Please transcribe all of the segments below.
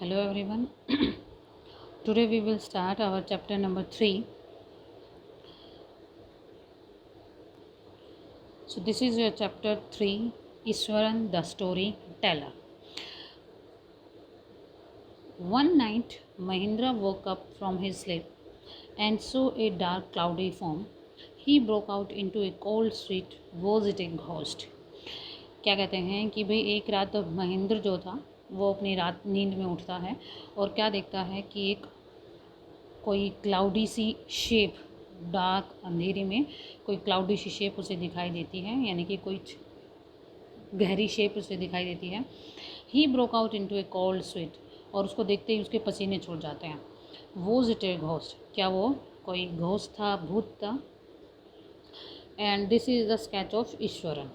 Hello everyone. Today we will start our chapter number 3. So this is your chapter 3, Iswaran the storyteller. One night Mahindra woke up from his sleep and saw a dark cloudy form. He broke out into a cold sweat, was it a ghost? क्या कहते हैं कि भाई एक रात महेंद्र जो था वो अपनी रात नींद में उठता है और क्या देखता है कि एक कोई क्लाउडी सी शेप, डार्क अंधेरे में कोई क्लाउडी सी शेप उसे दिखाई देती है, यानी कि कोई गहरी शेप उसे दिखाई देती है। He broke out into A cold sweat, और उसको देखते ही उसके पसीने छूट जाते हैं। Was it a ghost? क्या वो कोई घोस्ट था, भूत था? And this is the sketch of Eswaran.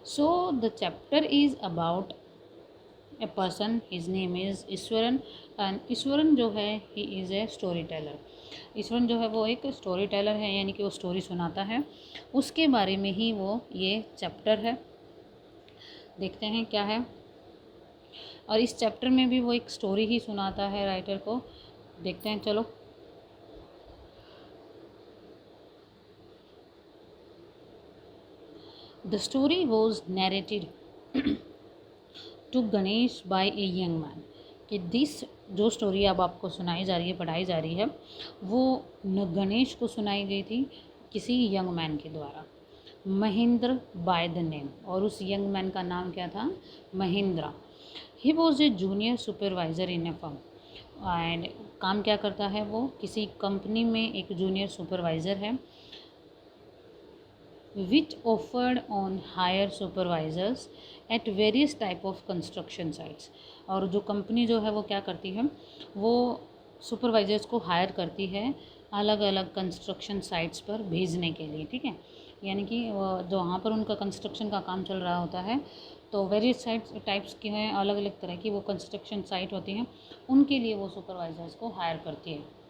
So the chapter is about a person, his name is Eswaran. And Eswaran जो है he is a story teller. Eswaran जो है वो एक स्टोरी टेलर है, यानी कि वो स्टोरी सुनाता है. उसके बारे में ही वो ये चैप्टर है. देखते हैं क्या है. और इस चैप्टर में भी वो एक स्टोरी ही सुनाता है राइटर को. देखते हैं, चलो. The story was narrated to Ganesh by a young man. कि दिस जो स्टोरी अब आपको सुनाई जा रही है, पढ़ाई जा रही है, वो गणेश को सुनाई गई थी किसी यंग मैन के द्वारा. महेंद्र बाय द नेम, और उस यंग मैन का नाम क्या था? महेंद्र. ही was A junior supervisor in A firm. And काम क्या करता है वो? किसी कंपनी में एक जूनियर सुपरवाइज़र है. which offered on hire supervisors at various type of construction sites. और जो कंपनी जो है वो क्या करती है, वो सुपरवाइजर्स को हायर करती है अलग अलग कंस्ट्रक्शन साइट्स पर भेजने के लिए. ठीक है, यानी कि जो वहाँ पर उनका कंस्ट्रक्शन का काम चल रहा होता है, तो वेरियस साइट्स टाइप्स की हैं, अलग अलग तरह की वो कंस्ट्रक्शन साइट होती हैं, उनके लिए वो सुपरवाइजर्स को हायर करती है.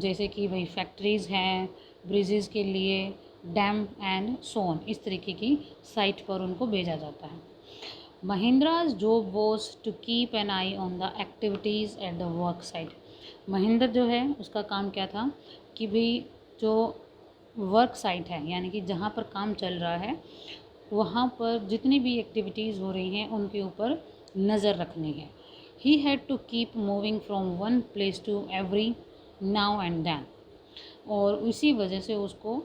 जैसे कि भाई फैक्ट्रीज़ हैं, ब्रिजेज़ के लिए, डैम एंड सोन, इस तरीके की साइट पर उनको भेजा जाता है. Mahindra's job was to keep an eye on the activities at the work site. Mahendra जो है उसका काम क्या था कि भाई जो वर्क साइट है, यानी कि जहाँ पर काम चल रहा है, वहाँ पर जितनी भी एक्टिविटीज़ हो रही हैं उनके ऊपर नज़र रखनी है. He had to keep moving from one place to every now and then. और इसी वजह से उसको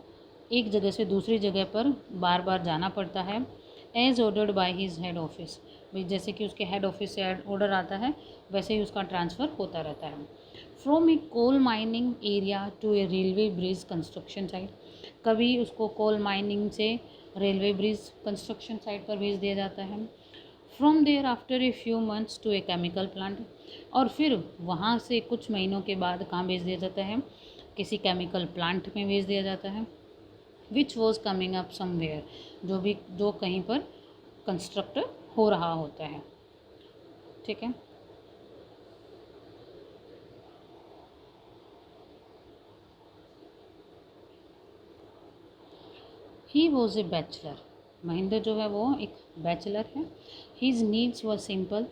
एक जगह से दूसरी जगह पर बार बार जाना पड़ता है. As ordered by his head office. भाई जैसे कि उसके हेड ऑफिस से ऑर्डर आता है, वैसे ही उसका ट्रांसफ़र होता रहता है. From a coal mining area to a railway bridge construction site. कभी उसको कोल माइनिंग से रेलवे ब्रिज कंस्ट्रक्शन साइट पर भेज दिया जाता है. From there after a few months to a chemical plant. और फिर वहाँ से कुछ महीनों के बाद कहाँ भेज दिया जाता है? किसी केमिकल प्लांट में भेज दिया जाता है. Which was coming up somewhere, जो कहीं पर कंस्ट्रक्ट हो रहा होता है. ठीक है. He was a bachelor. Mahendra जो है वो एक बैचलर है. His needs were simple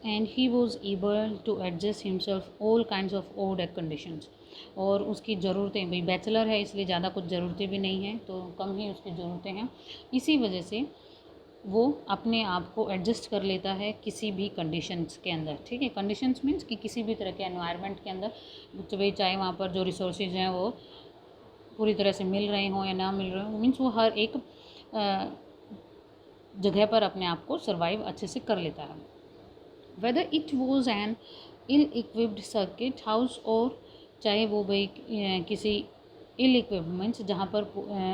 and he was able to adjust himself all kinds of odd conditions. और उसकी ज़रूरतें, भाई बैचलर है इसलिए ज़्यादा कुछ ज़रूरतें भी नहीं हैं, तो कम ही उसकी ज़रूरतें हैं. इसी वजह से वो अपने आप को एडजस्ट कर लेता है किसी भी कंडीशंस के अंदर. ठीक है, कंडीशंस मीन्स कि किसी भी तरह के एनवायरनमेंट के अंदर, तो भाई चाहे वहाँ पर जो रिसोर्सेज हैं वो पूरी तरह से मिल रहे हों या ना मिल रहे हों, मीन्स वो हर एक जगह पर अपने आप को सर्वाइव अच्छे से कर लेता है. Whether it was an ill equipped circuit house, और चाहे वो भाई किसी इल इक्विपमेंट्स जहाँ पर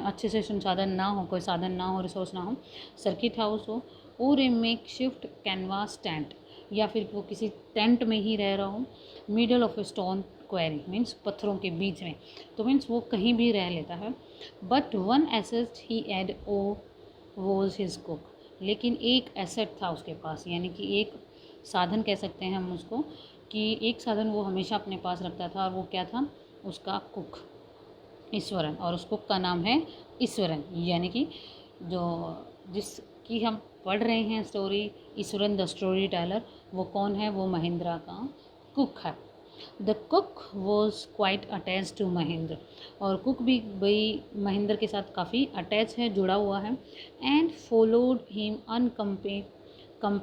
अच्छे से संसाधन ना हो, कोई साधन ना हो, रिसोर्स ना हो, सर्किट हाउस हो, और ए मेक शिफ्ट कैनवास टेंट, या फिर वो किसी टेंट में ही रह रहा हो, middle of a stone query, means पत्थरों के बीच में, तो मीन्स वो कहीं भी रह लेता है. But one asset he had oh was his cook. लेकिन एक एसेट था उसके पास, यानी कि एक साधन कह सकते हैं हम उसको, कि एक साधन वो हमेशा अपने पास रखता था, और वो क्या था? उसका कुक ईश्वरन. और उस कुक का नाम है ईश्वरन, यानी कि जो जिस कि हम पढ़ रहे हैं story Iswaran the story teller, वो कौन है? वो महेंद्र का कुक है। The cook was quite attach to Mahendra, और कुक भी भाई महेंद्र के साथ काफ़ी अटैच है, जुड़ा हुआ है। And followed him uncomplainingly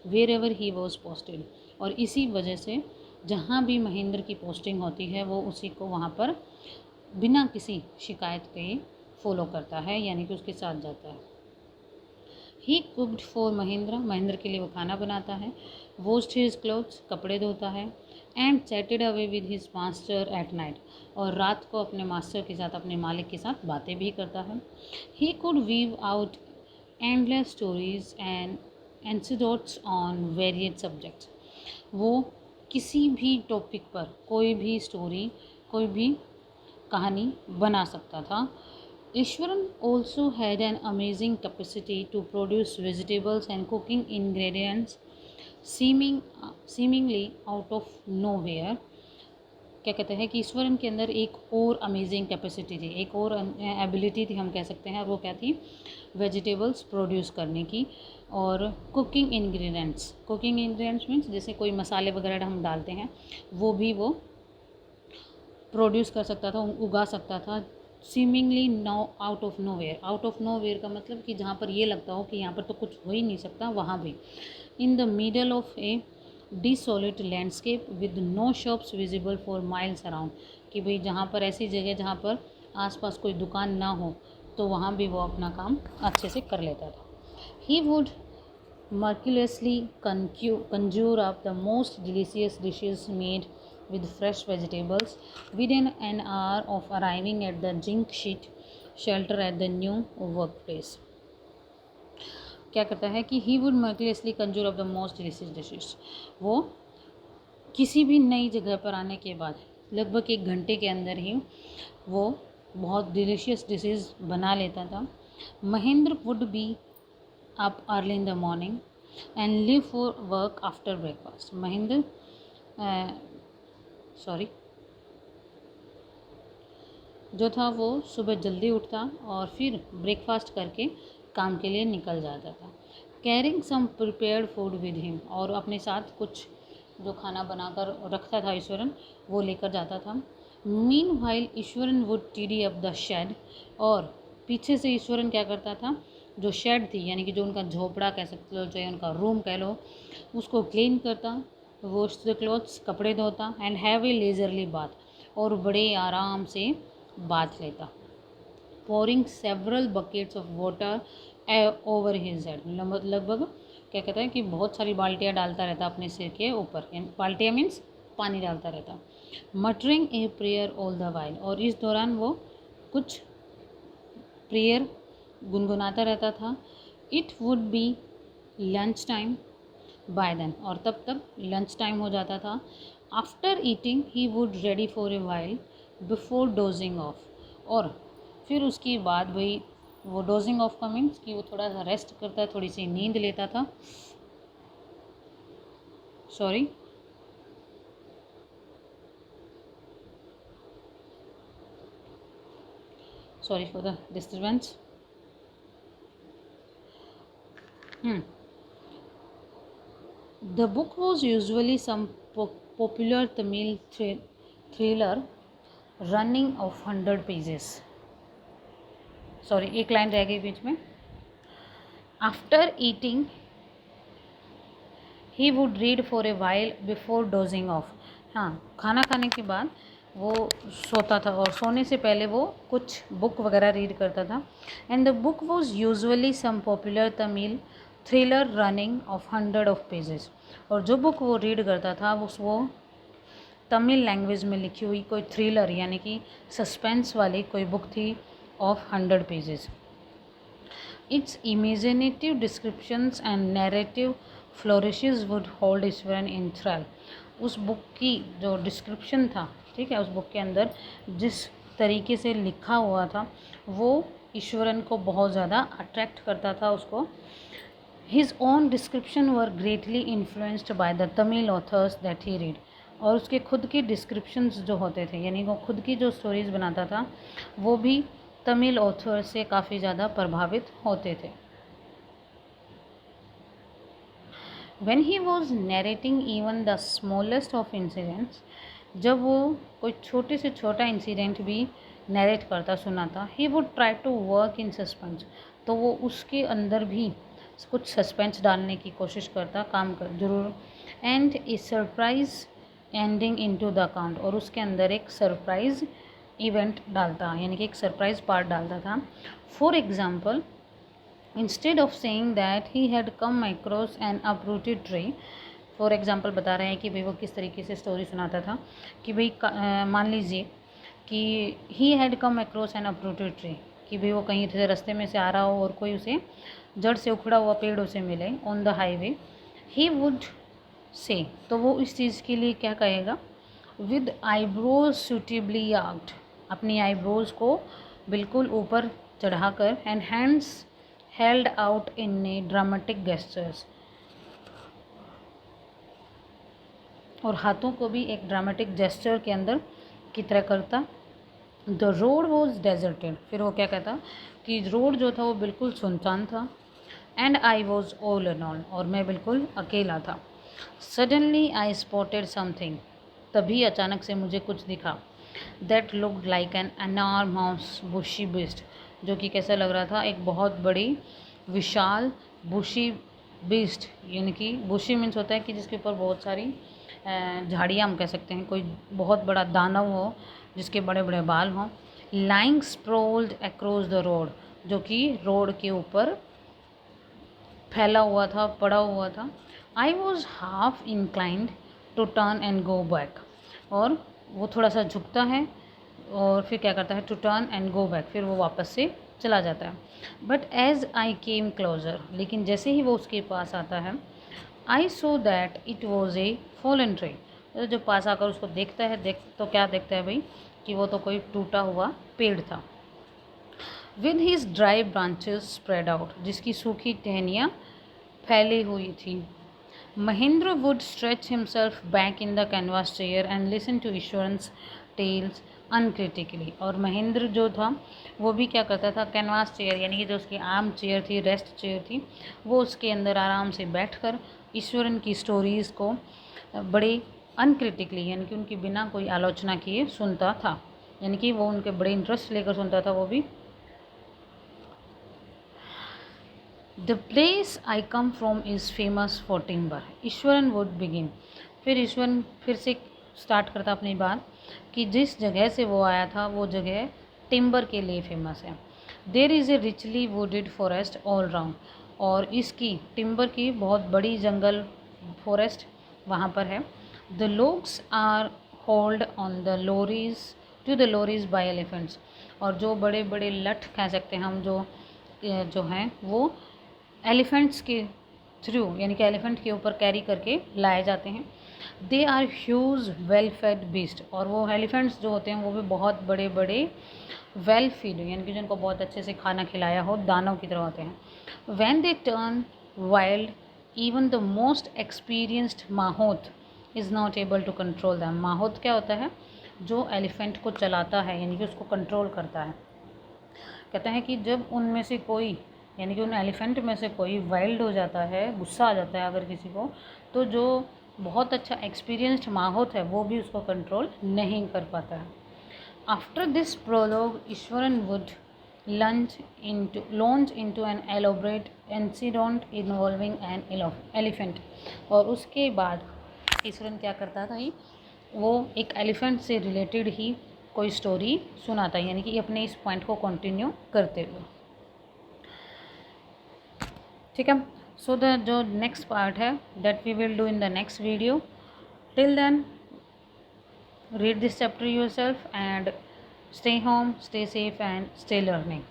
wherever he was posted, और इसी वजह से जहाँ भी महेंद्र की पोस्टिंग होती है वो उसी को वहाँ पर बिना किसी शिकायत के फॉलो करता है, यानी कि उसके साथ जाता है। ही कुकड फॉर महेंद्र, महेंद्र के लिए वो खाना बनाता है। वॉश्ड हिज क्लोथ्स, कपड़े धोता है। And chatted away with his master at night, और रात को अपने मास्टर के साथ, अपने मालिक के साथ बातें भी करता है। He could weave out endless stories and anecdotes on varied subjects, वो किसी भी टॉपिक पर कोई भी स्टोरी, कोई भी कहानी बना सकता था। Ishwaran also had an amazing capacity to produce vegetables and cooking ingredients seemingly out of nowhere। क्या कहते हैं कि ईश्वरन के अंदर एक और अमेजिंग कैपेसिटी थी, एक और एबिलिटी थी हम कह सकते हैं, और वो क्या थी? वेजिटेबल्स प्रोड्यूस करने की। और कुकिंग इंग्रेडिएंट्स मीन्स जैसे कोई मसाले वगैरह हम डालते हैं वो भी वो प्रोड्यूस कर सकता था, उगा सकता था। Seemingly no out of nowhere का मतलब कि जहाँ पर ये लगता हो कि यहाँ पर तो कुछ हो ही नहीं सकता, वहाँ भी। In the middle of a desolate landscape with no shops visible for miles around, कि भाई जहाँ पर ऐसी जगह जहाँ पर आसपास कोई दुकान ना हो तो वहाँ भी वो अपना काम अच्छे से कर लेता था। He would miraculously conjure up the most delicious dishes made with fresh vegetables within an hour of arriving at the zinc sheet shelter at the new workplace। क्या करता है कि he would miraculously conjure up the most delicious dishes, वो किसी भी नई जगह पर आने के बाद लगभग 1 घंटे के अंदर ही वो बहुत डिलीशियस डिशेस बना लेता था। Mahendra would be up early in the morning and leave for work after breakfast। Mahendra जो था वो सुबह जल्दी उठता और फिर ब्रेकफास्ट करके काम के लिए निकल जाता था। Carrying some prepared food with him, और अपने साथ कुछ जो खाना बनाकर रखता था ईश्वरन वो लेकर जाता था। मीनवाइल ईश्वरन वुड टिडी अप द शेड, और पीछे से ईश्वरन क्या करता था? जो शेड थी यानी कि जो उनका झोपड़ा कह सकते हो, चाहे उनका रूम कह लो, उसको क्लीन करता। वॉश द क्लॉथ्स, कपड़े धोता। And have a leisurely bath, और बड़े आराम से बाथ लेता। Pouring several buckets of water over his head, लगभग क्या कहता है कि बहुत सारी बाल्टियाँ डालता रहता अपने सिर के ऊपर, बाल्टियाँ मीन्स पानी डालता रहता। Muttering a prayer all the while, और इस दौरान वो कुछ प्रेयर गुनगुनाता रहता था। It would be lunch time by then, और तब तक लंच टाइम हो जाता था। After eating he would ready for a while before dozing off, और फिर उसके बाद वही वो डोजिंग ऑफ का मीन्स कि वो थोड़ा सा रेस्ट करता है, थोड़ी सी नींद लेता था। Sorry for the disturbance. The book was usually some popular Tamil thriller running of 100 pages। एक लाइन रह गई बीच में। After eating he would read for a while before dozing off। हाँ, खाना खाने के बाद वो सोता था, और सोने से पहले वो कुछ बुक वगैरह रीड करता था। And the book was usually some popular Tamil thriller running off 100 of pages, और जो बुक वो रीड करता था वो तमिल लैंग्वेज में लिखी हुई कोई थ्रिलर यानी कि सस्पेंस वाली कोई बुक थी of 100 pages. Its imaginative descriptions and narrative flourishes would hold Eswaran in thrill. उस बुक की जो डिस्क्रिप्शन था, ठीक है, उस बुक के अंदर जिस तरीके से लिखा हुआ था वो ईश्वरन को बहुत ज़्यादा अट्रैक्ट करता था उसको। His own description were greatly influenced by the Tamil authors that he read, और उसके खुद के डिस्क्रिप्शंस जो होते थे यानी वो खुद की जो स्टोरीज़ बनाता था वो भी तमिल ऑथर से काफ़ी ज़्यादा प्रभावित होते थे। When he was narrating even the smallest of incidents, जब वो कोई छोटे से छोटा इंसिडेंट भी नरेट करता सुनाता, he would try to work in suspense, तो वो उसके अंदर भी कुछ सस्पेंस डालने की कोशिश करता, काम कर जरूर, and A surprise ending into the account, और उसके अंदर एक सरप्राइज इवेंट डालता, यानी कि एक सरप्राइज पार्ट डालता था. For example, instead of saying that he had come across N uprooted tree, for example बता रहे हैं कि भाई वो किस तरीके से स्टोरी सुनाता था कि भाई मान लीजिए कि he had come across N uprooted tree, कि भाई वो कहीं से रास्ते में से आ रहा हो और कोई उसे जड़ से उखड़ा हुआ पेड़ उसे मिले on the highway, he would say, तो वो इस चीज़ के लिए क्या कहेगा, विद आईब्रोज सुटेबली आर्क्ड, अपनी आईब्रोज को बिल्कुल ऊपर चढ़ाकर, and hands held out in A dramatic gestures, और हाथों को भी एक ड्रामेटिक जेस्चर के अंदर की तरह करता. द रोड वॉज डेजर्टेड, फिर वो क्या कहता कि रोड जो था वो बिल्कुल सुनसान था. And I was all alone, और मैं बिल्कुल अकेला था. सडनली आई स्पॉटेड समथिंग, तभी अचानक से मुझे कुछ दिखा. That looked like an enormous bushy beast, जो कि कैसा लग रहा था, एक बहुत बड़ी विशाल बुशी बीस्ट, यानी कि बुशी मीन्स होता है कि जिसके ऊपर बहुत सारी झाड़ियाँ हम कह सकते हैं, कोई बहुत बड़ा दानव हो जिसके बड़े बड़े बाल हों. लाइंग स्प्रोल्ड अक्रॉस द रोड, जो कि रोड के ऊपर फैला हुआ था, पड़ा हुआ था. I was half inclined to turn and go back, और वो थोड़ा सा झुकता है और फिर क्या करता है, to turn and go back, फिर वो वापस से चला जाता है. But as I came closer, लेकिन जैसे ही वो उसके पास आता है, I saw that it was a fallen tree, जो पास आकर उसको देखता है, तो क्या देखता है भाई, कि वो तो कोई टूटा हुआ पेड़ था. With his dry branches spread out, जिसकी सूखी टहनियाँ फैली हुई थी. Mahendra would stretch himself back in the canvas chair and listen to Ishwaran's tales uncritically, और महेंद्र जो था वो भी क्या करता था, कैनवास चेयर यानी कि जो उसकी आर्म चेयर थी, रेस्ट चेयर थी, वो उसके अंदर आराम से बैठकर ईश्वरन की स्टोरीज़ को बड़े अनक्रिटिकली, यानी कि उनकी बिना कोई आलोचना किए सुनता था, यानी कि वो उनके बड़े इंटरेस्ट लेकर सुनता था वो भी. The place I come from is famous for timber, Eswaran would begin, फिर ईश्वरन फिर से स्टार्ट करता अपनी बात कि जिस जगह से वो आया था वो जगह टिम्बर के लिए फेमस है. There is a richly wooded forest all round, और इसकी टिम्बर की बहुत बड़ी जंगल फॉरेस्ट वहाँ पर है. The logs are hauled on the lorries to the lorries by elephants, और जो बड़े बड़े लठ कह सकते हैं हम, जो हैं वो एलिफेंट्स के थ्रू, यानी कि एलिफेंट के ऊपर कैरी करके लाए जाते हैं. They are huge well fed beast, और वो एलिफेंट्स जो होते हैं वो भी बहुत बड़े बड़े वेल फीड, यानी कि जिनको बहुत अच्छे से खाना खिलाया हो, दानव की तरह होते हैं. When they turn wild, even the most experienced mahout is not able to control them. Mahout क्या होता है, जो एलिफेंट को चलाता है, यानी कि उसको कंट्रोल करता है. कहते हैं कि जब उनमें से कोई, यानी कि उन एलिफेंट में से कोई वाइल्ड हो जाता है, गुस्सा आ जाता है अगर किसी को, तो जो बहुत अच्छा एक्सपीरियंस्ड माहोत है वो भी उसको कंट्रोल नहीं कर पाता है. After this prologue Iswaran would launch into an elaborate incident involving an elephant, और उसके बाद ईश्वरन क्या करता था ही, वो एक एलिफेंट से रिलेटेड ही कोई स्टोरी सुनाता है, यानी कि अपने इस पॉइंट को कंटिन्यू करते हुए. ठीक है. सो द जो नेक्स्ट पार्ट है that we will do in the next video. Till then read this chapter yourself and stay home, stay safe and stay learning.